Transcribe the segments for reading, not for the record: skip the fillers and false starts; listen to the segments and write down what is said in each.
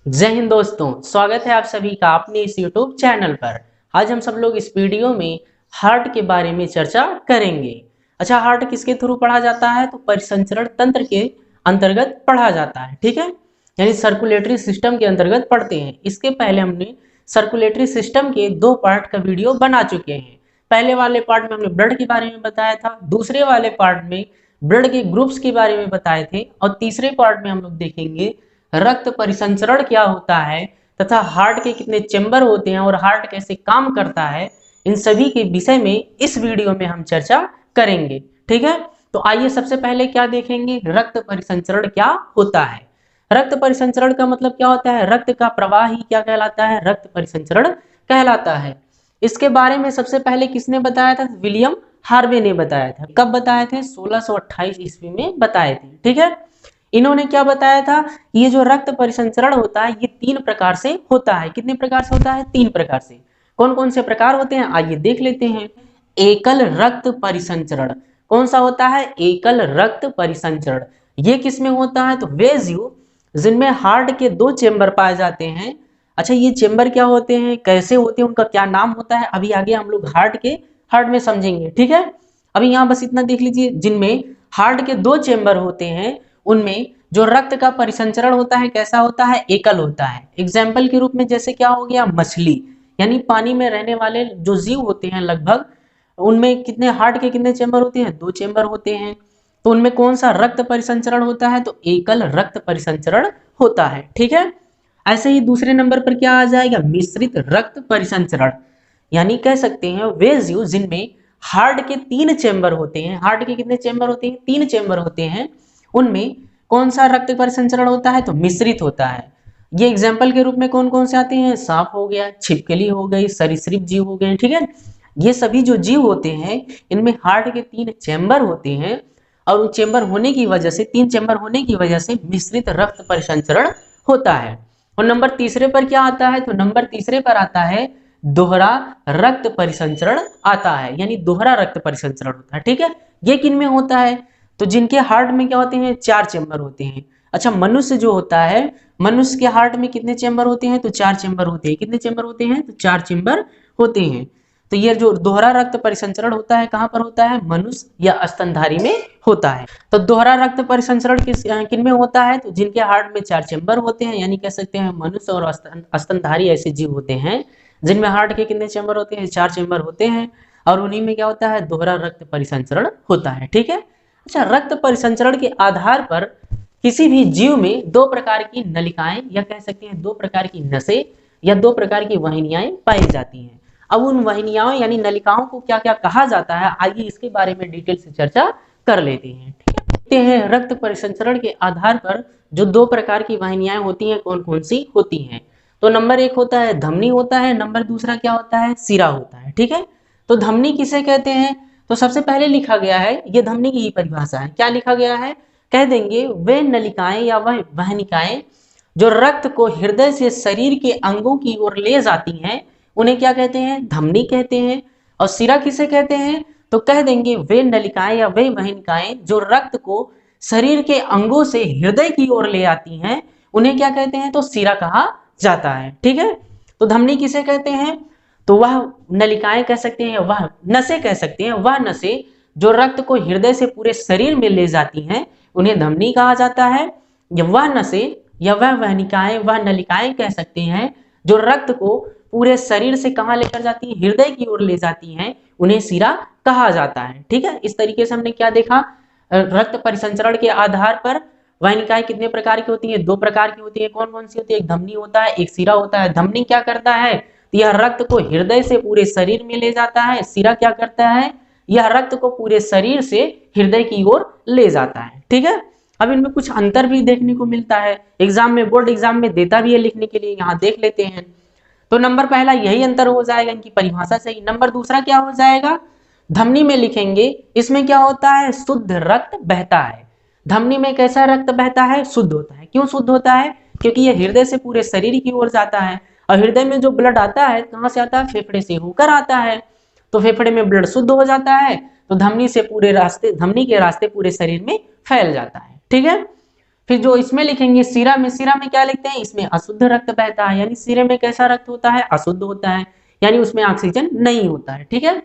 जय हिंद दोस्तों, स्वागत है आप सभी का अपने इस YouTube चैनल पर। आज हम सब लोग इस वीडियो में हार्ट के बारे में चर्चा करेंगे। अच्छा, हार्ट किसके थ्रू पढ़ा जाता है? तो परिसंचरण तंत्र के अंतर्गत पढ़ा जाता है, ठीक है। यानी सर्कुलेटरी सिस्टम के अंतर्गत पढ़ते हैं। इसके पहले हमने सर्कुलेटरी सिस्टम के 2 पार्ट का वीडियो बना चुके हैं। पहले वाले पार्ट में हमने ब्लड के बारे में बताया था, दूसरे वाले पार्ट में ब्लड के ग्रुप्स के बारे में बताए थे, और तीसरे पार्ट में हम लोग देखेंगे रक्त परिसंचरण क्या होता है तथा हार्ट के कितने चेंबर होते हैं और हार्ट कैसे काम करता है। इन सभी के विषय में इस वीडियो में हम चर्चा करेंगे, ठीक है। तो आइए सबसे पहले क्या देखेंगे, रक्त परिसंचरण क्या होता है। रक्त परिसंचरण का मतलब क्या होता है? रक्त का प्रवाह ही क्या कहलाता है? रक्त परिसंचरण कहलाता है। इसके बारे में सबसे पहले किसने बताया था? विलियम हार्वे ने बताया था। कब बताए थे? 1628 ईस्वी में बताए थे, ठीक है। इन्होंने क्या बताया था? ये जो रक्त परिसंचरण होता है ये 3 प्रकार से होता है। कितने प्रकार से होता है? 3 प्रकार से। कौन कौन से प्रकार होते हैं आइए देख लेते हैं। एकल रक्त परिसंचरण कौन सा होता है? एकल रक्त परिसंचरण। ये किसमें होता है? तो वे जीव जिनमें हार्ट के 2 चेंबर पाए जाते हैं। अच्छा, ये चेंबर क्या होते हैं, कैसे होते हैं, उनका क्या नाम होता है, अभी आगे हम लोग हार्ट में समझेंगे, ठीक है। अभी यहाँ बस इतना देख लीजिए, जिनमें हार्ट के 2 चेंबर होते हैं उनमें जो रक्त का परिसंचरण होता है कैसा होता है? एकल होता है। एग्जाम्पल के रूप में जैसे क्या हो गया? मछली, यानी पानी में रहने वाले जो जीव होते हैं लगभग, उनमें कितने हार्ट के कितने चेंबर होते हैं? 2 चेंबर होते हैं। तो उनमें कौन सा रक्त परिसंचरण होता है? तो एकल रक्त परिसंचरण होता है, ठीक है। ऐसे ही दूसरे नंबर पर क्या आ जाएगा? मिश्रित रक्त परिसंचरण। यानी कह सकते हैं वे जीव जिनमें हार्ट के 3 चेंबर होते हैं। हार्ट के कितने चेंबर होते हैं? 3 चेंबर होते हैं। उनमें कौन सा रक्त परिसंचरण होता है? तो मिश्रित होता है। ये एग्जाम्पल के रूप में कौन कौन से आते हैं? सांप हो गया, छिपकली हो गई, सरीसृप जीव हो गए, ठीक है। ये सभी जो जीव होते हैं इनमें हार्ट के 3 चेंबर होते हैं, और उन चेंबर होने की वजह से, 3 चेंबर होने की वजह से मिश्रित रक्त परिसंचरण होता है। और नंबर तीसरे पर क्या आता है? तो नंबर तीसरे पर आता है दोहरा रक्त परिसंचरण आता है, यानी दोहरा रक्त परिसंचरण होता है, ठीक है। ये किन में होता है? तो जिनके हार्ट में क्या होते हैं? 4 चेंबर होते हैं। अच्छा, मनुष्य जो होता है, मनुष्य के हार्ट में कितने चेंबर होते हैं? तो 4 चेंबर होते हैं। कितने चेंबर होते हैं? तो 4 चेंबर होते हैं। तो ये जो दोहरा रक्त परिसंचरण होता है कहां पर होता है? मनुष्य या स्तनधारी में होता है। तो दोहरा रक्त परिसंचरण किन में होता है? तो जिनके हार्ट में 4 चेंबर होते हैं, यानी कह सकते हैं मनुष्य और स्तनधारी ऐसे जीव होते हैं जिनमें हार्ट के कितने चेंबर होते हैं? 4 चेंबर होते हैं, और उन्हीं में क्या होता है? दोहरा रक्त परिसंचरण होता है, ठीक है। अच्छा, रक्त परिसंचरण के आधार पर किसी भी जीव में 2 प्रकार की नलिकाएं, या कह सकते हैं 2 प्रकार की नसें या 2 प्रकार की वाहिनियां पाई जाती हैं। अब उन वाहिनियाओं यानी नलिकाओं को क्या क्या कहा जाता है, आइए इसके बारे में डिटेल से चर्चा कर लेते हैं, ठीक है। देखते हैं रक्त परिसंचरण के आधार पर जो 2 प्रकार की वाहिनियां होती हैं कौन कौन सी होती हैं। तो नंबर 1 होता है धमनी होता है, नंबर दूसरा क्या होता है? सिरा होता है, ठीक है। तो धमनी किसे कहते हैं? तो सबसे पहले लिखा गया है, ये धमनी की ही परिभाषा है। क्या लिखा गया है? कह देंगे वे नलिकाएं या वह वाहिनिकाएं जो रक्त को हृदय से शरीर के अंगों की ओर ले जाती हैं, उन्हें क्या कहते हैं? धमनी कहते हैं। और सिरा किसे कहते हैं? तो कह देंगे वे नलिकाएं या वे वाहिनिकाएं जो रक्त को शरीर के अंगों से हृदय की ओर ले आती हैं, उन्हें क्या कहते हैं? तो सिरा कहा जाता है, ठीक है। तो धमनी किसे कहते हैं? तो वह नलिकाएं कह सकते हैं, वह नसें कह सकते हैं, वह नसें जो रक्त को हृदय से पूरे शरीर में ले जाती हैं उन्हें धमनी कहा जाता है। या वह नसें या वह वाहिनिकाएं, वह नलिकाएं कह सकते हैं जो रक्त को पूरे शरीर से कहां लेकर जाती है? हृदय की ओर ले जाती हैं, उन्हें सिरा कहा जाता है, ठीक है। इस तरीके से हमने क्या देखा? रक्त परिसंचरण के आधार पर वाहिनिकाएं कितने प्रकार की होती है? 2 प्रकार की होती है। कौन कौन सी होती है? एक धमनी होता है, एक सिरा होता है। धमनी क्या करता है? यह रक्त को हृदय से पूरे शरीर में ले जाता है। सिरा क्या करता है? यह रक्त को पूरे शरीर से हृदय की ओर ले जाता है, ठीक है। अब इनमें कुछ अंतर भी देखने को मिलता है, एग्जाम में, बोर्ड एग्जाम में देता भी है लिखने के लिए, यहाँ देख लेते हैं। तो नंबर पहला यही अंतर हो जाएगा इनकी परिभाषा से ही। नंबर दूसरा क्या हो जाएगा? धमनी में लिखेंगे, इसमें क्या होता है? शुद्ध रक्त बहता है। धमनी में कैसा रक्त बहता है? शुद्ध होता है। क्यों शुद्ध होता है? क्योंकि यह हृदय से पूरे शरीर की ओर जाता है, और हृदय में जो ब्लड आता है कहां से आता है? फेफड़े से होकर आता है। तो फेफड़े में ब्लड शुद्ध हो जाता है, तो धमनी से पूरे रास्ते, धमनी के रास्ते पूरे शरीर में फैल जाता है, ठीक है। फिर जो इसमें लिखेंगे सीरा में, सीरा में क्या लिखते हैं, इसमें अशुद्ध रक्त बहता है, यानी सीरे में कैसा रक्त होता है, अशुद्ध होता है, यानी उसमें ऑक्सीजन नहीं होता है। ठीक है,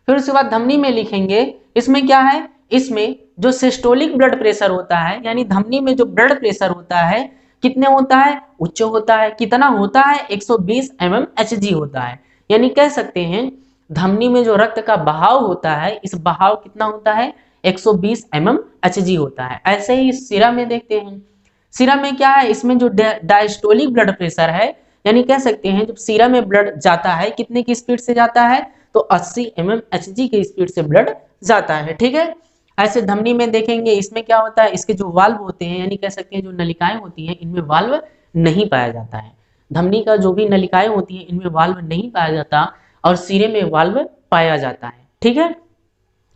फिर उसके बाद धमनी में लिखेंगे, इसमें क्या है, इसमें जो सिस्टोलिक ब्लड प्रेशर होता है, यानी धमनी में जो ब्लड प्रेशर होता है कितने होता है, उच्च होता है। कितना होता है, 120 mmHg होता है। यानी कह सकते हैं धमनी में जो रक्त का बहाव होता है, इस बहाव कितना होता है, 120 mmHg होता है। ऐसे ही सिरा में देखते हैं, सिरा में क्या है, इसमें जो डायस्टोलिक ब्लड प्रेशर है, यानी कह सकते हैं जब सिरा में ब्लड जाता है कितने की स्पीड से जाता है, तो 80 mmHg की स्पीड से ब्लड जाता है। ठीक है, ऐसे धमनी में देखेंगे, इसमें क्या होता है, इसके जो वाल्व होते हैं, यानी कह सकते हैं जो नलिकाएं होती हैं, इनमें वाल्व नहीं पाया जाता है। धमनी का जो भी नलिकाएं होती हैं, इनमें वाल्व नहीं पाया जाता और सिरे में वाल्व पाया जाता है। ठीक है,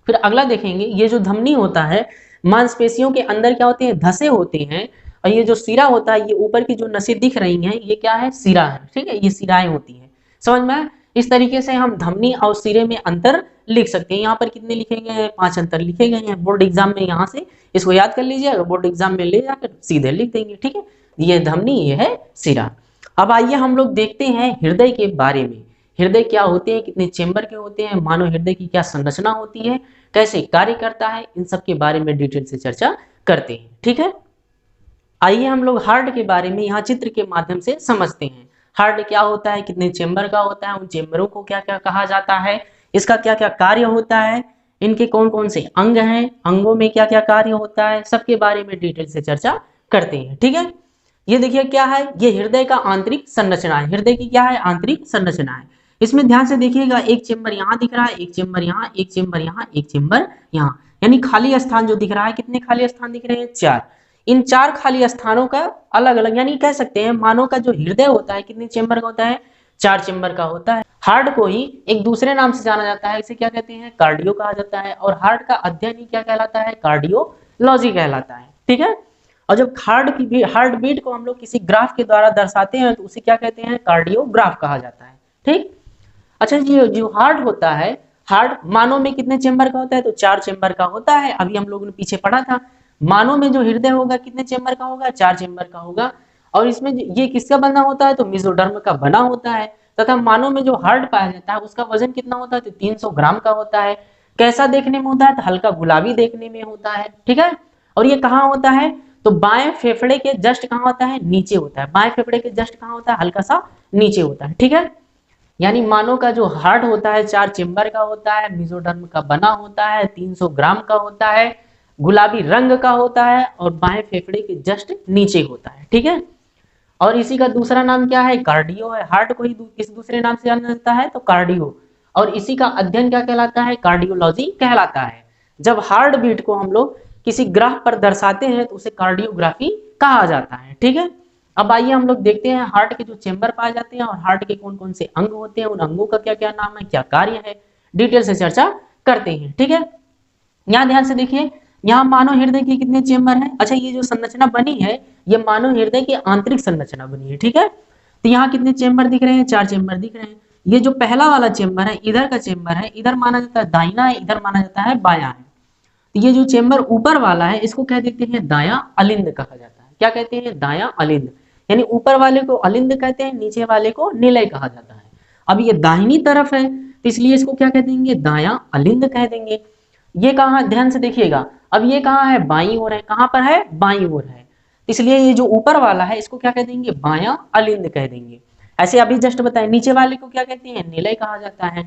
फिर अगला देखेंगे, ये जो धमनी होता है, मांसपेशियों के अंदर क्या होते हैं, धसे होते हैं, और ये जो सिरा होता है, ये ऊपर की जो नसें दिख रही हैं, ये क्या है, सिरा है। ठीक है, ये सिराएं होती हैं। समझ में, इस तरीके से हम धमनी और सिरे में अंतर लिख सकते हैं। यहाँ पर कितने लिखे गए हैं, 5 अंतर लिखे गए हैं। बोर्ड एग्जाम में यहाँ से इसको याद कर लीजिएगा, बोर्ड एग्जाम में ले जाकर सीधे लिख देंगे। ठीक है, ये धमनी, ये है सिरा। अब आइए हम लोग देखते हैं हृदय के बारे में। हृदय क्या होते हैं, कितने चेंबर के होते हैं, मानव हृदय की क्या संरचना होती है, कैसे कार्य करता है, इन सब के बारे में डिटेल से चर्चा करते हैं। ठीक है, आइए हम लोग हार्ट के बारे में यहाँ चित्र के माध्यम से समझते हैं। हार्ट क्या होता है, कितने चेंबर का होता है, उन चेंबरों को क्या क्या कहा जाता है, इसका क्या क्या कार्य होता है, इनके कौन कौन से अंग हैं, अंगों में क्या क्या कार्य होता है, सबके बारे में डिटेल से चर्चा करते हैं। ठीक है, ये देखिए क्या है, ये हृदय का आंतरिक संरचना है। हृदय की क्या है, आंतरिक संरचना है। इसमें ध्यान से देखिएगा, एक चेंबर यहाँ दिख रहा है, एक चेंबर यहाँ, एक चेंबर यहाँ, एक चेंबर यहाँ, यानी खाली स्थान जो दिख रहा है, कितने खाली स्थान दिख रहे हैं, 4। इन 4 खाली स्थानों का अलग अलग, यानी कह सकते हैं मानव का जो हृदय होता है कितने चेंबर का होता है, 4 चेंबर का होता है। हार्ट को ही एक दूसरे नाम से जाना जाता है, इसे क्या कहते हैं, कार्डियो कहा जाता है। और हार्ट का अध्ययन ही क्या कहलाता है, कार्डियोलॉजी कहलाता है। ठीक है, और जब हार्ट बीट को हम लोग किसी ग्राफ के द्वारा दर्शाते हैं तो उसे क्या कहते हैं, कार्डियोग्राफ कहा जाता है। ठीक, अच्छा जी, जो हार्ट होता है, हार्ट मानव में कितने चेंबर का होता है, तो 4 चेंबर का होता है। अभी हम लोगों ने पीछे पढ़ा था, मानव में जो हृदय होगा कितने चेंबर का होगा, 4 चेंबर का होगा। और इसमें ये किसका बना होता है, तो मेसोडर्म का बना होता है। तथा मानव में जो हार्ट पाया जाता है उसका वजन कितना होता है, तो 300 ग्राम का होता है। कैसा देखने में होता है, तो हल्का गुलाबी देखने में होता है। ठीक है, और ये कहाँ होता है, तो बाएं फेफड़े के जस्ट कहाँ होता है, नीचे होता है। बाएं फेफड़े के जस्ट कहाँ होता है, हल्का सा नीचे होता है। ठीक है, यानी मानव का जो हार्ट होता है 4 चेंबर का होता है, मेसोडर्म का बना होता है, 300 ग्राम का होता है, गुलाबी रंग का होता है और बाएं फेफड़े के जस्ट नीचे होता है। ठीक है, और इसी का दूसरा नाम क्या है, कार्डियो है। हार्ट को ही किस दूसरे नाम से जाना जाता है, तो कार्डियो। और इसी का अध्ययन क्या कहलाता है, कार्डियोलॉजी कहलाता है। जब हार्ट बीट को हम लोग किसी ग्राफ पर दर्शाते हैं तो उसे कार्डियोग्राफी कहा जाता है। ठीक है, अब आइए हम लोग देखते हैं हार्ट के जो चेंबर पाए जाते हैं और हार्ट के कौन कौन से अंग होते हैं, उन अंगों का क्या क्या नाम है, क्या कार्य है, डिटेल से चर्चा करते हैं। ठीक है, यहाँ ध्यान से देखिए, यहाँ मानव हृदय के कितने चेंबर हैं। अच्छा, ये जो संरचना बनी है ये मानव हृदय की आंतरिक संरचना बनी है। ठीक है, तो यहाँ कितने चेंबर दिख रहे हैं, 4 चेंबर दिख रहे हैं। ये जो पहला वाला चेंबर है, इधर का चेंबर है, इधर माना जाता है दाहिना है, इधर माना जाता है बायां है। तो ये जो चेंबर ऊपर वाला है इसको क्या देते हैं, दायां अलिंद कहा जाता है। क्या कहते हैं, दायां अलिंद, यानी ऊपर वाले को अलिंद कहते हैं, नीचे वाले को निलय कहा जाता है। अब ये दाहिनी तरफ है तो इसलिए इसको क्या कह देंगे, दायां अलिंद कह देंगे। ये कहाँ, ध्यान से देखिएगा, अब ये कहाँ है, बाईं ओर है। कहाँ पर है, बाईं ओर है, इसलिए ये जो ऊपर वाला है इसको क्या कह देंगे, बायां अलिंद कह देंगे। ऐसे अभी जस्ट बताएं, नीचे वाले को क्या कहते हैं, निलय कहा जाता है।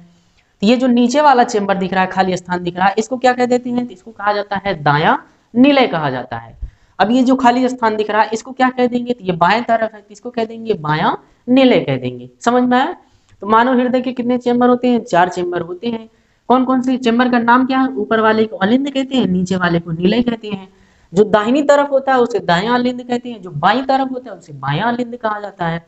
तो ये जो नीचे वाला चेंबर दिख रहा है, खाली स्थान दिख रहा है, इसको क्या कह देते हैं, तो इसको कहा जाता है दायां निलय कहा जाता है। अब ये जो खाली स्थान दिख रहा है इसको क्या कह देंगे, तो ये बाएं तरफ है, तो इसको कह देंगे बायां निलय कह देंगे। समझ में आया, तो मानव हृदय के कितने चेंबर होते हैं, 4 चेंबर होते हैं। कौन कौन से चेंबर का नाम क्या है, ऊपर वाले को अलिंद कहते हैं, नीचे वाले को निलय कहते हैं। जो दाहिनी तरफ होता है उसे दायां अलिंद कहते हैं, जो बाईं तरफ होता है उसे बायां अलिंद कहा जाता है।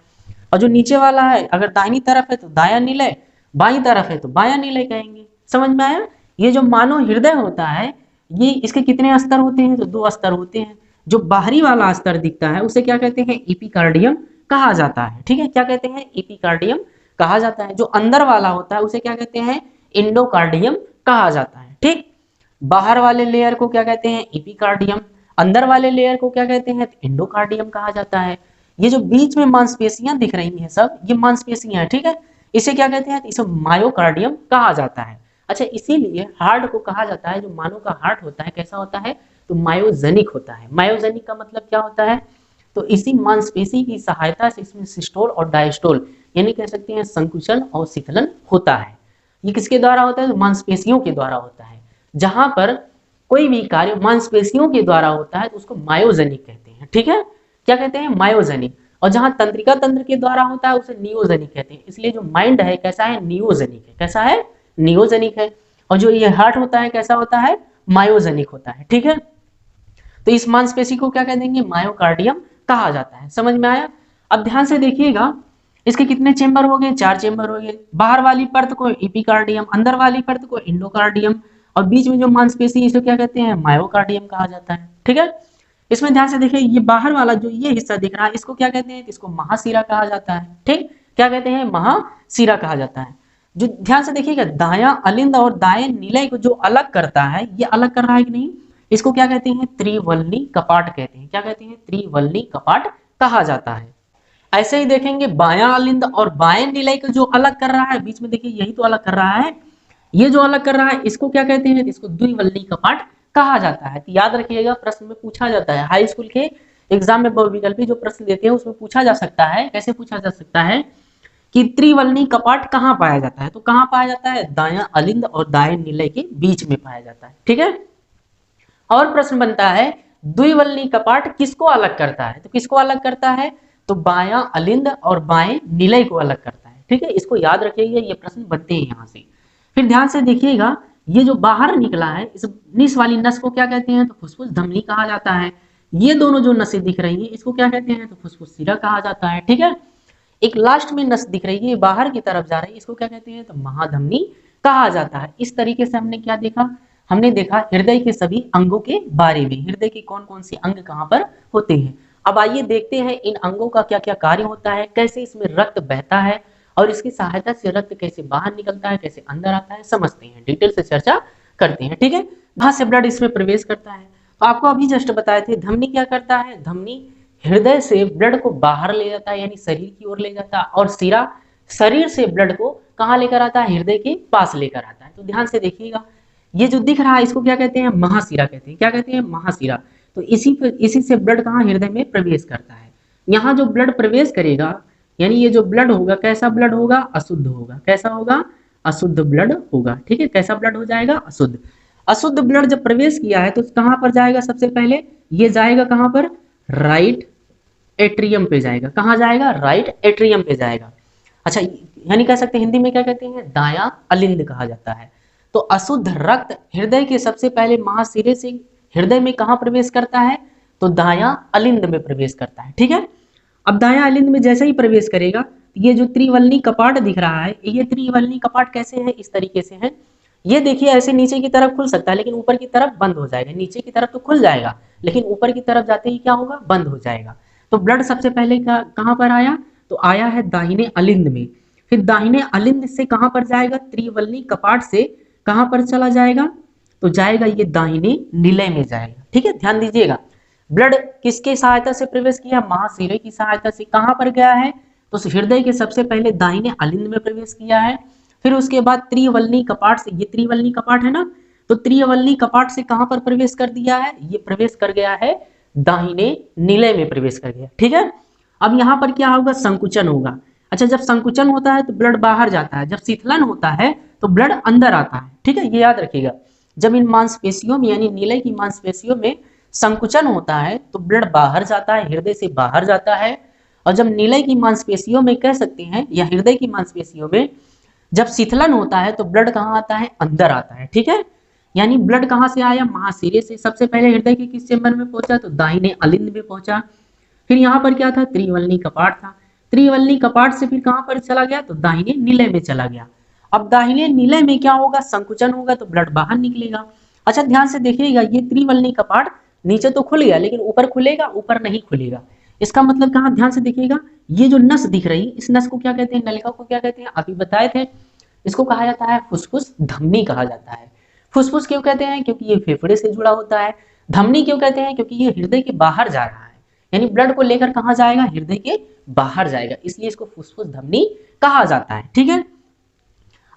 और जो नीचे वाला है, अगर दाहिनी तरफ है तो दायां निलय, बाईं तरफ है तो बायां निलय कहेंगे। समझ में आया, ये जो मानव हृदय होता है ये इसके कितने स्तर होते हैं, तो 2 स्तर होते हैं। जो बाहरी वाला स्तर दिखता है उसे क्या कहते हैं, एपिकार्डियम कहा जाता है। ठीक है, क्या कहते हैं, एपिकार्डियम कहा जाता है। जो अंदर वाला होता है उसे क्या कहते हैं, एंडोकार्डियम कहा जाता है। ठीक, बाहर वाले लेयर को क्या कहते हैं, एपिकार्डियम, अंदर वाले लेयर को क्या कहते हैं, एंडोकार्डियम कहा जाता है। ये जो बीच में मांसपेशियां दिख रही हैं सब, ये मांसपेशियां हैं, ठीक है, इसे क्या कहते हैं, इसे मायोकार्डियम कहा जाता है। अच्छा, इसीलिए हार्ट को कहा जाता है, जो मानव का हार्ट होता है कैसा होता है, तो मायोजेनिक होता है। मायोजेनिक का मतलब क्या होता है, तो इसी मांसपेशी की सहायता से इसमें सिस्टोल और डायस्टोल यानी कह सकते हैं संकुचन और शिथिलन होता है। ये किसके द्वारा होता है, तो मांसपेशियों के द्वारा होता है। जहां पर कोई भी कार्य मांसपेशियों के द्वारा होता है तो उसको मायोजेनिक कहते हैं, ठीक है, क्या कहते हैं, मायोजेनिक। और जहां तंत्रिका तंत्र के द्वारा होता है उसे नियोजेनिक कहते हैं। इसलिए जो माइंड है कैसा है, नियोजेनिक है, कैसा है, नियोजेनिक है। और जो ये हार्ट होता है कैसा होता है, मायोजेनिक होता है, ठीक है। तो इस मांसपेशी को क्या कह देंगे, मायोकार्डियम कहा जाता है। समझ में आया। अब ध्यान से देखिएगा, इसके कितने चेंबर हो गए, 4 चेंबर हो गए। बाहर वाली परत को एपिकार्डियम, अंदर वाली परत को एंडोकार्डियम, और बीच में जो मांसपेशी इसे क्या कहते हैं, मायोकार्डियम कहा जाता है, ठीक है। इसमें ध्यान से देखिए, ये बाहर वाला जो ये हिस्सा दिख रहा है इसको क्या कहते हैं, इसको महाशिरा कहा जाता है, ठीक, क्या कहते हैं, महाशिरा कहा जाता है। जो ध्यान से देखिएगा, दायां अलिंद और दाएं निलय को जो अलग करता है, ये अलग कर रहा है कि नहीं, इसको क्या कहते हैं, त्रिवल्ली कपाट कहते हैं। क्या कहते हैं, त्रिवल्ली कपाट कहा जाता है। ऐसे ही देखेंगे, बायां अलिंद और बाएं निलय को जो अलग कर रहा है, बीच में देखिए यही तो अलग कर रहा है, ये जो अलग कर रहा है इसको क्या कहते हैं, इसको द्विवल्ली कपाट कहा जाता है। तो याद रखिएगा, प्रश्न में पूछा जाता है, हाई स्कूल के एग्जाम में बहुविकल्पी जो प्रश्न देते हैं उसमें पूछा जा सकता है। कैसे पूछा जा सकता है कि त्रिवल्ली कपाट कहाँ पाया जाता है, तो कहाँ पाया जाता है, दायां अलिंद और दाएं निलय के बीच में पाया जाता है, ठीक है। और प्रश्न बनता है, द्विवल्ली कपाट किसको अलग करता है, तो किसको अलग करता है, तो बायां अलिंद और बाएं निलय को अलग करता है, ठीक है। इसको याद रखिएगा, ये प्रश्न बनते हैं यहाँ से। फिर ध्यान से देखिएगा, ये जो बाहर निकला है इस निस वाली नस को क्या कहते हैं, तो फुसफुस धमनी कहा जाता है। ये दोनों जो नसें दिख रही हैं इसको क्या कहते हैं, तो फुसफुस सिरा कहा जाता है, ठीक है। एक लास्ट में नस दिख रही है, बाहर की तरफ जा रही है, इसको क्या कहते हैं, तो महाधमनी कहा जाता है। इस तरीके से हमने क्या देखा, हमने देखा हृदय के सभी अंगों के बारे में, हृदय के कौन कौन से अंग कहाँ पर होते हैं। अब आइए देखते हैं इन अंगों का क्या क्या कार्य होता है, कैसे इसमें रक्त बहता है और इसकी सहायता से रक्त कैसे बाहर निकलता है, कैसे अंदर आता है, समझते हैं, डिटेल से चर्चा करते हैं, ठीक है। कहाँ से ब्लड इसमें प्रवेश करता है, तो आपको अभी जस्ट बताए थे, धमनी क्या करता है, धमनी हृदय से ब्लड को बाहर ले जाता है, यानी शरीर की ओर ले जाता है, और सिरा शरीर से ब्लड को कहाँ लेकर आता है, हृदय के पास लेकर आता है। तो ध्यान से देखिएगा, ये जो दिख रहा है इसको क्या कहते हैं, महाशिरा कहते हैं। क्या कहते हैं, महाशिरा। तो इसी से ब्लड कहाँ, हृदय में प्रवेश करता है। यहाँ जो ब्लड प्रवेश करेगा, यानी ये जो ब्लड होगा कैसा ब्लड होगा, अशुद्ध होगा। कैसा होगा, अशुद्ध ब्लड होगा, ठीक है। कैसा ब्लड हो जाएगा, अशुद्ध। अशुद्ध ब्लड जब प्रवेश किया है तो कहाँ पर जाएगा, सबसे पहले ये जाएगा कहाँ पर, राइट एट्रियम पे जाएगा। कहाँ जाएगा, राइट एट्रियम पे जाएगा। अच्छा, यानी कह सकते हैं हिंदी में क्या कहते हैं, दायां अलिंद कहा जाता है। तो अशुद्ध रक्त हृदय के सबसे पहले महाशिरे से हृदय में कहाँ प्रवेश करता है, तो दायां अलिंद में प्रवेश करता है, ठीक है। अब दायां अलिंद में जैसे ही प्रवेश करेगा, ये जो त्रिवल्ली कपाट दिख रहा है, ये त्रिवल्ली कपाट कैसे है, इस तरीके से है। ये देखिए ऐसे नीचे की तरफ खुल सकता है लेकिन ऊपर की तरफ बंद हो जाएगा। नीचे की तरफ तो खुल जाएगा लेकिन ऊपर की तरफ जाते ही क्या होगा, बंद हो जाएगा। तो ब्लड सबसे पहले कहाँ पर आया, तो आया है दाहिने अलिंद में। फिर दाहिने अलिंद से कहाँ पर जाएगा, त्रिवल्ली कपाट से कहाँ पर चला जाएगा, तो जाएगा ये दाहिने निलय में जाएगा, ठीक है। ध्यान दीजिएगा, ब्लड किसके सहायता से प्रवेश किया, महाशिरे की सहायता से। कहाँ पर गया है, तो हृदय के सबसे पहले दाहिने अलिंद में प्रवेश किया है। फिर उसके बाद त्रिवल्ली कपाट से, ये त्रिवल्ली कपाट है ना, तो त्रिवल्ली कपाट से कहाँ पर प्रवेश कर दिया है, ये प्रवेश कर गया है दाहिने निलय में प्रवेश कर गया, ठीक है। अब यहाँ पर क्या होगा, संकुचन होगा। अच्छा, जब संकुचन होता है तो ब्लड बाहर जाता है, जब शीतलन होता है तो ब्लड अंदर आता है, ठीक है। ये याद रखिएगा, जब इन मांसपेशियों में यानी निलय की मांसपेशियों में संकुचन होता है तो ब्लड बाहर जाता है, हृदय से बाहर जाता है। और जब निलय की मांसपेशियों में कह सकते हैं या हृदय की मांसपेशियों में जब शीतलन होता है तो ब्लड कहाँ आता है, अंदर आता है, ठीक है। यानी ब्लड कहाँ से आया, महाशिरे से। सबसे पहले हृदय के किस चेंबर में पहुंचा, तो दाहिने अलिंद में पहुंचा। फिर यहाँ पर क्या था, त्रिवल्ली कपाट था। त्रिवल्ली कपाट से फिर कहाँ पर चला गया, तो दाहिने निलय में चला गया। अब दाहिने निलय में क्या होगा, संकुचन होगा तो ब्लड बाहर निकलेगा। अच्छा, ध्यान से देखिएगा, ये त्रिवल्ली कपाट नीचे तो खुल गया लेकिन ऊपर खुलेगा, ऊपर नहीं खुलेगा। इसका मतलब कहाँ, ध्यान से देखिएगा, ये जो नस दिख रही है इस नस को क्या कहते हैं, नलिका को क्या कहते हैं, अभी बताए थे। इसको कहा जाता है फुसफुस धमनी कहा जाता है। फुसफुस क्यों कहते हैं, क्योंकि ये फेफड़े से जुड़ा होता है। धमनी क्यों कहते हैं? क्योंकि ये हृदय के बाहर जा रहा है, यानी ब्लड को लेकर कहाँ जाएगा? हृदय के बाहर जाएगा, इसलिए इसको फुफ्फुस धमनी कहा जाता है। ठीक है,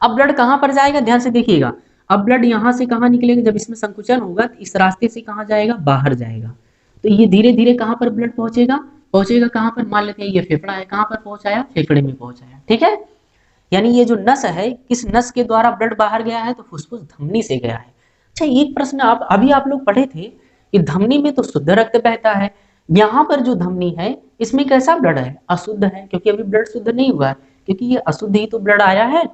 अब ब्लड कहाँ पर जाएगा? ध्यान से देखिएगा, अब ब्लड यहाँ से कहाँ निकलेगा? जब इसमें संकुचन होगा तो इस रास्ते से कहाँ जाएगा? बाहर जाएगा। तो ये धीरे धीरे कहाँ पर ब्लड पहुंचेगा? पहुंचेगा कहाँ पर? मान लेते हैं ये फेफड़ा है, कहाँ पर पहुंचाया? फेफड़े में पहुंचाया। ठीक है, यानी ये जो नस है, किस नस के द्वारा ब्लड बाहर गया है? तो फुफ्फुस धमनी से गया है। अच्छा, एक प्रश्न आप अभी आप लोग पढ़े थे कि धमनी में तो शुद्ध रक्त बहता है, यहाँ पर जो धमनी है इसमें कैसा ब्लड है? अशुद्ध है, क्योंकि अभी ब्लड शुद्ध नहीं हुआ है, क्योंकि ये अशुद्ध ही तो ब्लड आया है।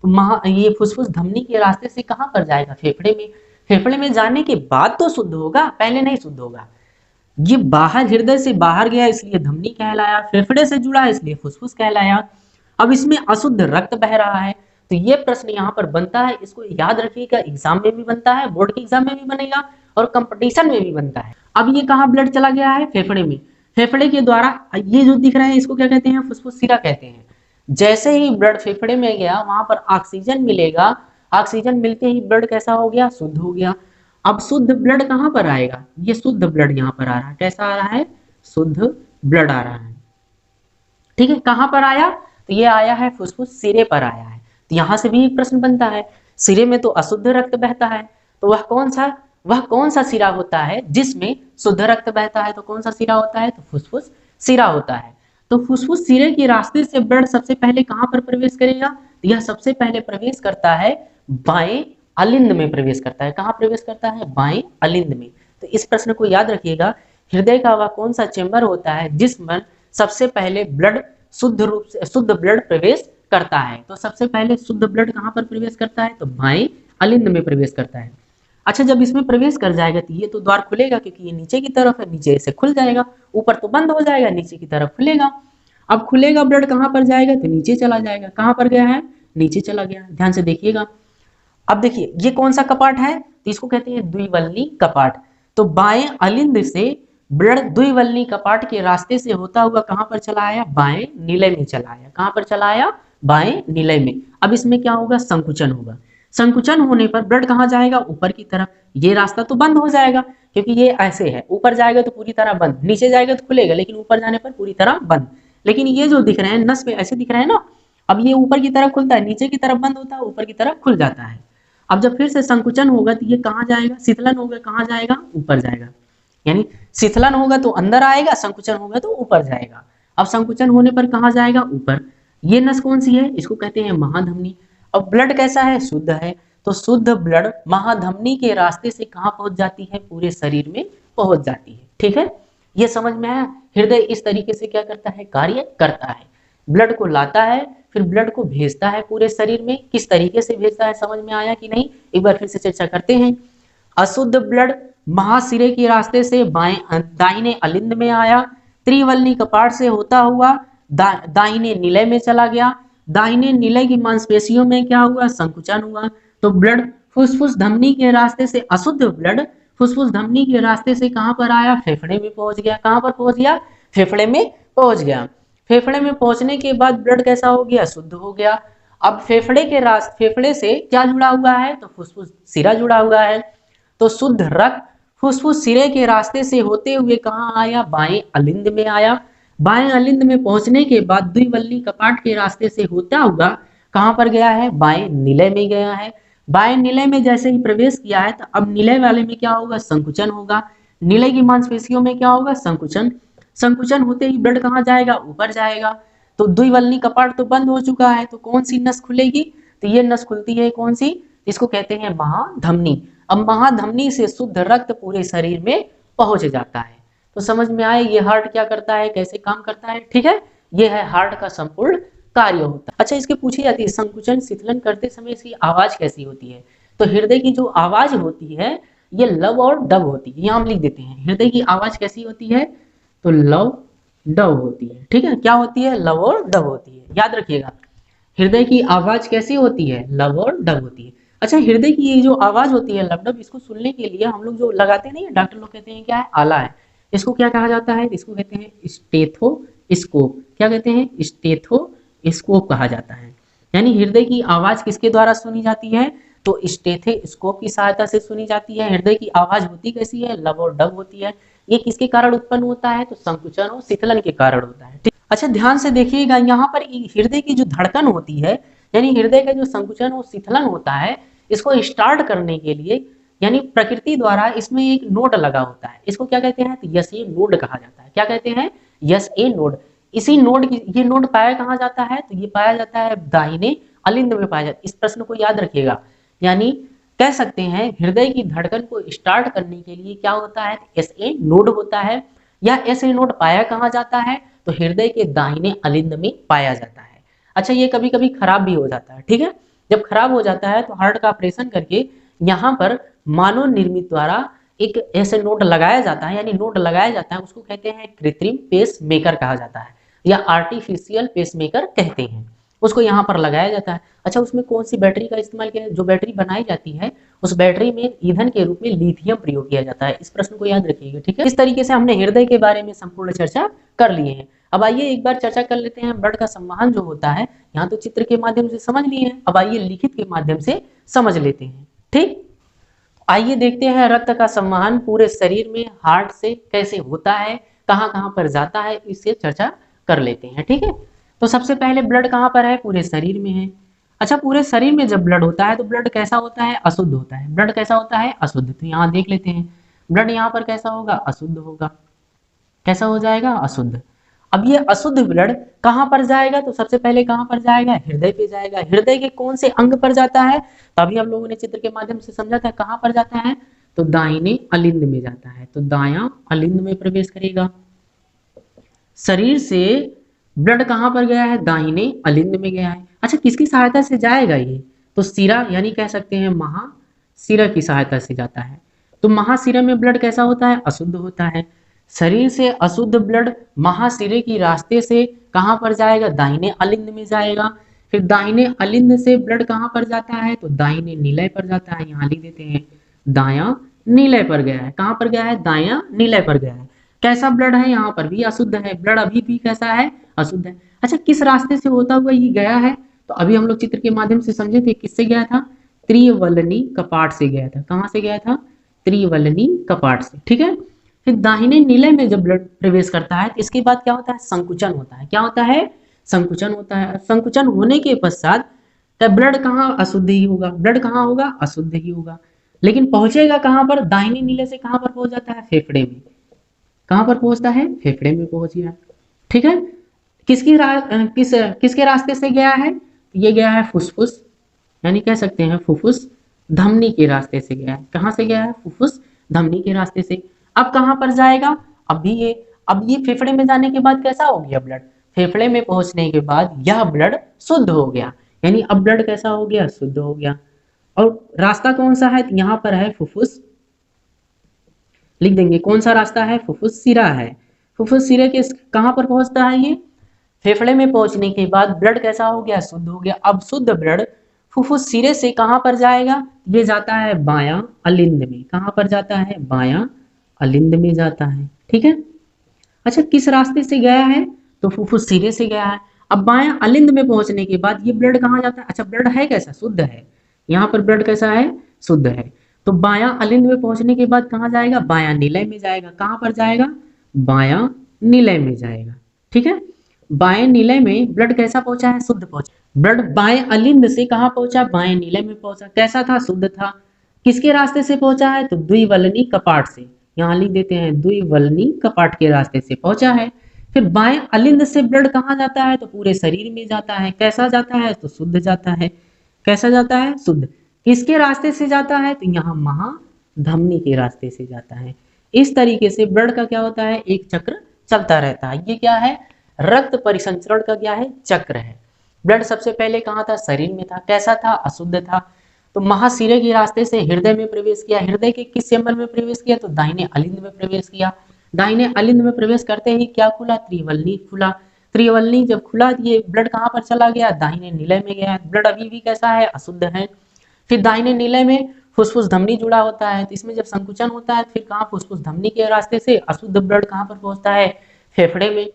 तो ये फुफ्फुस धमनी के रास्ते से कहाँ पर जाएगा? फेफड़े में। फेफड़े में जाने के बाद तो शुद्ध होगा, पहले नहीं शुद्ध होगा। ये बाहर हृदय से बाहर गया इसलिए धमनी कहलाया, फेफड़े से जुड़ा है इसलिए फुफ्फुस कहलाया। अब इसमें अशुद्ध रक्त बह रहा है, तो ये प्रश्न यहाँ पर बनता है, इसको याद रखिएगा, एग्जाम में भी बनता है, बोर्ड के एग्जाम में भी बनेगा और कंपटीशन में भी बनता है। अब ये कहाँ ब्लड चला गया है? फेफड़े में। फेफड़े के द्वारा ये जो दिख रहा है इसको क्या कहते हैं? फुफ्फुस सिरा कहते हैं। जैसे ही ब्लड फेफड़े में गया वहां पर ऑक्सीजन मिलेगा, ऑक्सीजन मिलते ही ब्लड कैसा हो गया? शुद्ध हो गया। अब शुद्ध ब्लड कहाँ पर आएगा? ये शुद्ध ब्लड यहाँ पर आ रहा है, कैसा आ रहा है? शुद्ध ब्लड आ रहा है। ठीक है, कहाँ पर आया? तो ये आया है फुफ्फुस सिरे पर आया है। तो यहाँ से भी एक प्रश्न बनता है, सिरे में तो अशुद्ध रक्त बहता है, तो वह कौन सा सिरा होता है जिसमें शुद्ध रक्त बहता है? तो कौन सा सिरा होता है? तो फुफ्फुस सिरा होता है। तो फुफ्फुस सिरे के रास्ते से ब्लड सबसे पहले कहां पर प्रवेश करेगा? तो यह सबसे पहले प्रवेश करता है बाएं अलिंद में प्रवेश करता है। कहां प्रवेश करता है? बाएं अलिंद में। तो इस प्रश्न को याद रखिएगा, हृदय का वह कौन सा चेंबर होता है जिसमें सबसे पहले ब्लड शुद्ध रूप से शुद्ध ब्लड प्रवेश करता है? तो सबसे पहले शुद्ध ब्लड कहां पर प्रवेश करता है? तो बाएं अलिंद में प्रवेश करता है। अच्छा, जब इसमें प्रवेश कर जाएगा तो ये तो द्वार खुलेगा, क्योंकि ये नीचे की तरफ है, नीचे से खुल जाएगा, ऊपर तो बंद हो जाएगा, नीचे की तरफ खुलेगा। अब खुलेगा ब्लड कहाँ पर जाएगा? तो नीचे चला जाएगा। कहाँ पर गया है? नीचे चला गया। ध्यान से देखिएगा, अब देखिए ये कौन सा कपाट है? तो इसको कहते हैं द्विवल्ली कपाट। तो बाएं अलिंद से ब्लड द्विवल्ली कपाट के रास्ते से होता हुआ कहाँ पर चला आया? बाएं निलय में चला आया। कहाँ पर चला आया? बाएं निलय में। अब इसमें क्या होगा? संकुचन होगा। संकुचन होने पर ब्लड कहाँ जाएगा? ऊपर की तरफ। ये रास्ता तो बंद हो जाएगा, क्योंकि ये ऐसे है, ऊपर जाएगा तो पूरी तरह बंद, नीचे जाएगा तो खुलेगा, लेकिन ऊपर जाने पर पूरी तरह बंद। लेकिन ये जो दिख रहे हैं नस में ऐसे दिख रहे हैं ना, अब ये ऊपर की तरफ खुलता है, नीचे की तरफ बंद होता है, ऊपर की तरफ खुल जाता है। अब जब फिर से संकुचन होगा तो ये कहाँ जाएगा? शीतलन होगा, कहाँ जाएगा? ऊपर जाएगा। यानी शीतलन होगा तो अंदर आएगा, संकुचन होगा तो ऊपर जाएगा। अब संकुचन होने पर कहाँ जाएगा? ऊपर। ये नस कौन सी है? इसको कहते हैं महाधमनी। अब ब्लड कैसा है? शुद्ध है, तो शुद्ध ब्लड महाधमनी के रास्ते से कहाँ पहुंच जाती है? पूरे शरीर में पहुंच जाती है। ठीक है, ये समझ में आया? हृदय इस तरीके से क्या करता है? कार्य करता है, ब्लड को लाता है, फिर ब्लड को भेजता है पूरे शरीर में। किस तरीके से भेजता है, समझ में आया कि नहीं? एक बार फिर से चर्चा करते हैं। अशुद्ध ब्लड महासिरे के रास्ते से दाहिने अलिंद में आया, त्रिवल्ली कपाट से होता हुआ दाहिने निलय में चला गया। दाहिने निलय की मांसपेशियों में क्या हुआ? संकुचन हुआ। तो ब्लड फुफ्फुस धमनी के रास्ते से, अशुद्ध ब्लड फुफ्फुस धमनी के रास्ते से कहां पर आया? फेफड़े में पहुंच गया। कहां पर पहुंच गया? फेफड़े में पहुंच गया। फेफड़े में पहुंचने के बाद ब्लड कैसा हो गया? शुद्ध हो गया। अब फेफड़े से क्या जुड़ा हुआ है? तो फुफ्फुस सिरा जुड़ा हुआ है। तो शुद्ध रक्त फुफ्फुस सिरे के रास्ते से होते हुए कहाँ आया? बाएं अलिंद में आया। बाएं अलिंद में पहुंचने के बाद द्विवल्ली कपाट के रास्ते से होता हुआ कहां पर गया है? बाएं निलय में गया है। बाएं निलय में जैसे ही प्रवेश किया है तो अब निलय वाले में क्या होगा? संकुचन होगा। निलय की मांसपेशियों में क्या होगा? संकुचन। संकुचन होते ही ब्लड कहाँ जाएगा? ऊपर जाएगा। तो द्विवल्ली कपाट तो बंद हो चुका है, तो कौन सी नस खुलेगी? तो ये नस खुलती है, कौन सी? इसको कहते हैं महाधमनी। अब महाधमनी से शुद्ध रक्त पूरे शरीर में पहुंच जाता है। तो समझ में आए ये हार्ट क्या करता है, कैसे काम करता है? ठीक है, ये है हार्ट का संपूर्ण कार्य होता है। अच्छा, इसके पूछी जाती है संकुचन शीतलन करते समय इसकी आवाज कैसी होती है? तो हृदय की जो आवाज होती है ये लव और डव होती है। यहाँ हम लिख देते हैं हृदय की आवाज कैसी होती है? तो लव डव होती है। ठीक है, क्या होती है? लव और डव होती है। याद रखिएगा, हृदय की आवाज कैसी होती है? लव और डव होती है। अच्छा, हृदय की ये जो आवाज होती है लव डव, इसको सुनने के लिए हम लोग जो लगाते नहीं है, डॉक्टर लोग कहते हैं क्या है? आला है। इसको क्या कहा जाता है? इसको कहते हैं स्टेथोस्कोप। क्या कहते हैं? स्टेथोस्कोप कहा जाता है। यानी हृदय की आवाज किसके द्वारा सुनी जाती है? तो स्टेथोस्कोप की सहायता से सुनी जाती है। हृदय की आवाज होती कैसी है, लब और डब होती है। ये किसके कारण उत्पन्न होता है, तो संकुचन और शीतलन के कारण होता है। ठीक, अच्छा ध्यान से देखिएगा, यहाँ पर हृदय की जो धड़कन होती है, यानी हृदय का जो संकुचन और शीतलन होता है, इसको स्टार्ट करने के लिए यानी प्रकृति द्वारा इसमें एक नोड लगा होता है। इसको क्या कहते हैं, तो यस ए नोड कहा जाता है। क्या कहते हैं, यस ए नोड। इसी नोड की ये नोड पाया कहाँ जाता है, तो ये पाया जाता है दाहिने अलिंद में पाया जाता है। इस प्रश्न को याद रखिएगा, यानी कह सकते हैं हृदय की धड़कन को स्टार्ट करने के लिए क्या होता है, एस ए नोड होता है। या एस ए नोड पाया कहाँ जाता है, तो हृदय के दाहिने अलिंद में पाया जाता है। अच्छा, ये कभी कभी खराब भी हो जाता है। ठीक है, जब खराब हो जाता है तो हार्ट का ऑपरेशन करके यहाँ पर मानव निर्मित द्वारा एक ऐसे नोड लगाया जाता है, यानी नोड लगाया जाता है, उसको कहते हैं कृत्रिम पेस मेकर कहा जाता है, या आर्टिफिशियल पेस मेकर कहते हैं, उसको यहाँ पर लगाया जाता है। अच्छा, उसमें कौन सी बैटरी का इस्तेमाल किया, जो बैटरी बनाई जाती है उस बैटरी में ईंधन के रूप में लिथियम प्रयोग किया जाता है। इस प्रश्न को याद रखिएगा। ठीक है, इस तरीके से हमने हृदय के बारे में संपूर्ण चर्चा कर लिए हैं। अब आइए एक बार चर्चा कर लेते हैं ब्लड का संवहन जो होता है। यहाँ तो चित्र के माध्यम से समझ लिए हैं, अब आइए लिखित के माध्यम से समझ लेते हैं। ठीक, आइए देखते हैं रक्त का संवहन पूरे शरीर में हार्ट से कैसे होता है, कहाँ कहाँ पर जाता है, इससे चर्चा कर लेते हैं। ठीक है, तो सबसे पहले ब्लड कहाँ पर है, पूरे शरीर में है। अच्छा, पूरे शरीर में जब ब्लड होता है तो ब्लड कैसा होता है, अशुद्ध होता है। ब्लड कैसा होता है, अशुद्ध। तो यहाँ देख लेते हैं, ब्लड यहाँ पर कैसा होगा, अशुद्ध होगा। कैसा हो जाएगा, अशुद्ध। अब ये अशुद्ध ब्लड कहाँ पर जाएगा, तो सबसे पहले कहाँ पर जाएगा, हृदय पे जाएगा। हृदय के कौन से अंग पर जाता है, तो अभी हम लोगों ने चित्र के माध्यम से समझा था, कहाँ पर जाता है, तो दाहिने अलिंद में जाता है, तो दायां अलिंद में प्रवेश करेगा। शरीर से ब्लड कहाँ पर गया है, दाहिने अलिंद में गया है। अच्छा, किसकी सहायता से जाएगा ये, तो सिरा यानी कह सकते हैं महाशिरा की सहायता से जाता है। तो महाशिरा में ब्लड कैसा होता है, अशुद्ध होता है। शरीर से अशुद्ध ब्लड महाशिरे की रास्ते से कहां पर जाएगा, दाहिने अलिंद में जाएगा। फिर दाहिने अलिंद से ब्लड कहां पर जाता है, तो दाहिने नीलय पर जाता है। यहाँ लिख देते हैं, दायां नीलय पर गया है। कहां पर गया है, दायां नीलय पर गया है। कैसा ब्लड है, यहाँ पर भी अशुद्ध है, ब्लड अभी भी कैसा है, अशुद्ध है। अच्छा, किस रास्ते से होता हुआ ये गया है, तो अभी हम लोग चित्र के माध्यम से समझे थे, किससे गया था, त्रिवलनी कपाट से गया था। कहां से गया था, त्रिवलनी कपाट से। ठीक है, फिर दाहिने नीलय में जब ब्लड प्रवेश करता है तो इसके बाद क्या होता है, संकुचन होता है। क्या होता है, संकुचन होता है। संकुचन होने के पश्चात तब ब्लड कहाँ, अशुद्ध ही होगा। ब्लड कहाँ होगा, अशुद्ध ही होगा। लेकिन पहुंचेगा कहाँ पर, दाहिने नीले से कहाँ पर पहुंच जाता है, फेफड़े में। कहाँ पर पहुंचता है, फेफड़े में पहुंच गया। ठीक है, किसके रास्ते से गया है, ये गया है फुसफुस, यानी कह सकते हैं फुफ्फुस धमनी के रास्ते से गया है। कहाँ से गया है, फुफ्फुस धमनी के रास्ते से। अब कहाँ पर जाएगा, अब ये फेफड़े में जाने के बाद कैसा हो गया ब्लड, फेफड़े में पहुंचने के बाद यह ब्लड शुद्ध हो गया, यानी अब ब्लड कैसा हो गया, शुद्ध हो गया। और रास्ता कौन सा है, यहाँ पर है फुफ्फुस, लिख देंगे कौन सा रास्ता है, फुफ्फुस सिरा है। फुफ्फुस सिरे के कहाँ पर पहुंचता है, ये फेफड़े में पहुंचने के बाद ब्लड कैसा हो गया, शुद्ध हो गया। अब शुद्ध ब्लड फुफ्फुस सिरे से कहाँ पर जाएगा, ये जाता है बायां अलिंद में। कहाँ पर जाता है, बायां अलिंद में जाता है। ठीक है, अच्छा किस रास्ते से गया है, तो फुफ्फुस सिरे से गया है। अब बायां अलिंद में पहुंचने के बाद ये ब्लड कहाँ जाता है, अच्छा ब्लड है कैसा, शुद्ध है। यहाँ पर ब्लड कैसा है, शुद्ध है। तो बायां अलिंद में पहुंचने के बाद कहाँ जाएगा, बायां नीलय में जाएगा। कहाँ पर जाएगा, बायां नीलय में जाएगा। ठीक है, बाएं नीलय में ब्लड कैसा पहुंचा है, शुद्ध पहुंचा। ब्लड बाएं अलिंद से कहाँ पहुंचा, बाएं नीलय में पहुंचा। कैसा था, शुद्ध था। किसके रास्ते से पहुंचा है, तो द्विवलनी कपाट से। यहाँ लिख देते हैं द्विवलनी कपाट के रास्ते से पहुंचा है। फिर बाएं अलिंद से ब्लड कहाँ जाता है, तो पूरे शरीर में जाता है। कैसा जाता है, तो शुद्ध जाता है। कैसा जाता है, शुद्ध। किसके रास्ते से जाता है, तो यहाँ महाधमनी के रास्ते से जाता है। इस तरीके से ब्लड का क्या होता है, एक चक्र चलता रहता है। ये क्या है, रक्त परिसंचरण का क्या है, चक्र है। ब्लड सबसे पहले कहाँ था, शरीर में था। कैसा था, अशुद्ध था। तो महाशिरे के रास्ते से हृदय में प्रवेश किया। हृदय के किस चैम्बर में प्रवेश किया, तो दाहिने अलिंद में प्रवेश किया। दाहिने अलिंद में प्रवेश करते ही क्या खुला, त्रिवलनी खुला। त्रिवलनी जब खुला ये ब्लड कहाँ पर चला गया, दाहिने नीलय में गया। ब्लड अभी भी कैसा है, अशुद्ध है। फिर दाहिने नीलय में फुसफुस धमनी जुड़ा होता है, तो इसमें जब संकुचन होता है फिर कहाँ, फुसफुस धमनी के रास्ते से अशुद्ध ब्लड कहाँ पर पहुंचता है, फेफड़े में।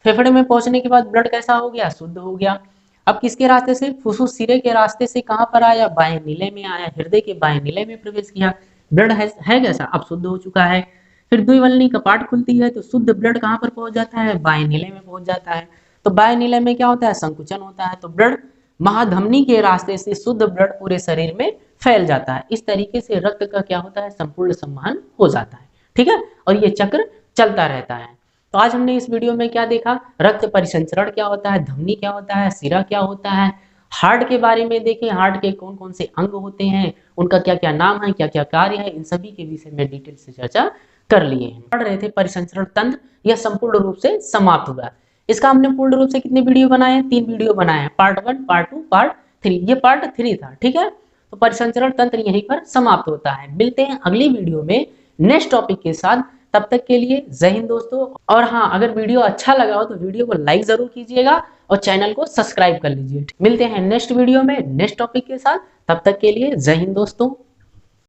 फेफड़े में पहुंचने के बाद ब्लड कैसा हो गया, शुद्ध हो गया। अब किसके रास्ते से? फुफ्फुस सिरे के रास्ते से कहां पर आया? बाएं नीले में आया, हृदय के बाएं नीले में प्रवेश किया। ब्लड है कैसा? अब शुद्ध हो चुका है। फिर द्विवल्नी कपाट खुलती है तो शुद्ध ब्लड कहां पर पहुंच जाता है? बाएं नीले में पहुंच जाता है। तो बाएं नीले में क्या होता है? संकुचन होता है। तो ब्लड महाधमनी के रास्ते से शुद्ध ब्लड पूरे शरीर में फैल जाता है। इस तरीके से रक्त का क्या होता है? संपूर्ण संवहन हो जाता है। ठीक है, और ये चक्र चलता रहता है। तो आज हमने इस वीडियो में क्या देखा? रक्त परिसंचरण क्या होता है, धमनी क्या होता है, सिरा क्या होता है, हार्ट के बारे में देखें, हार्ट के कौन कौन से अंग होते हैं, उनका क्या क्या नाम है, क्या क्या कार्य है, इन सभी के विषय में डिटेल से चर्चा कर लिए हैं। पढ़ रहे थे परिसंचरण तंत्र, यह संपूर्ण रूप से समाप्त हुआ। इसका हमने पूर्ण रूप से कितने वीडियो बनाए हैं? 3 वीडियो बनाए हैं, पार्ट 1, पार्ट 2, पार्ट 3। ये पार्ट 3 था। ठीक है, तो परिसंचरण तंत्र यहीं पर समाप्त होता है। मिलते हैं अगली वीडियो में नेक्स्ट टॉपिक के साथ। तब तक के लिए जय हिंद दोस्तों। और हाँ, अगर वीडियो अच्छा लगा हो तो वीडियो को लाइक जरूर कीजिएगा और चैनल को सब्सक्राइब कर लीजिए। मिलते हैं नेक्स्ट वीडियो में नेक्स्ट टॉपिक के साथ। तब तक के लिए जय हिंद दोस्तों।